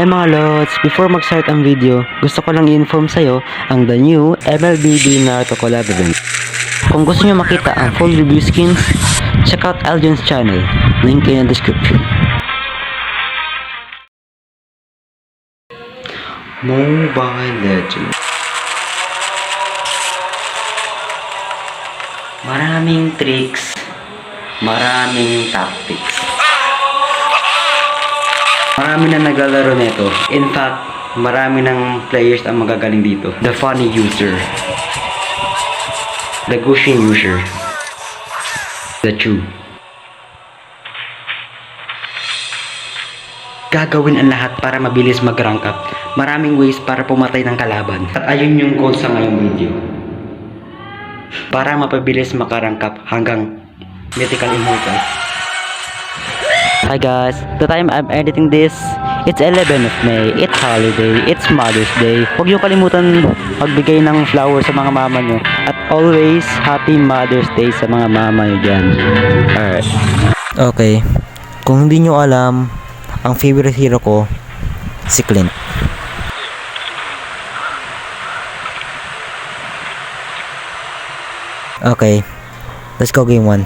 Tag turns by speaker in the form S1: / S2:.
S1: Hi mga lods! Before mag-start ang video, gusto ko lang i-inform sa'yo ang the new MLBB Naruto collab event. Kung gusto nyo makita ang full review skins, check out Eljon's channel, link in the description. Mobile Legends. Maraming tricks, maraming tactics. Marami na naglalaro nito. In fact, marami ng players ang magagaling dito. The funny user, the gushing user, the chew. Gagawin ang lahat para mabilis mag-rank up. Maraming ways para pumatay ng kalaban. At ayun yung goal sa ngayong video. Para mapabilis maka-rank up hanggang mythical immortal. Hi guys, the time I'm editing this, it's 11 of May, it's holiday, it's Mother's Day. Huwag niyo kalimutan magbigay ng flowers sa mga mama niyo. At always, Happy Mother's Day sa mga mama niyo dyan. Alright.
S2: Okay, kung hindi nyo alam, ang favorite hero ko, si Clint. Okay, let's go game 1.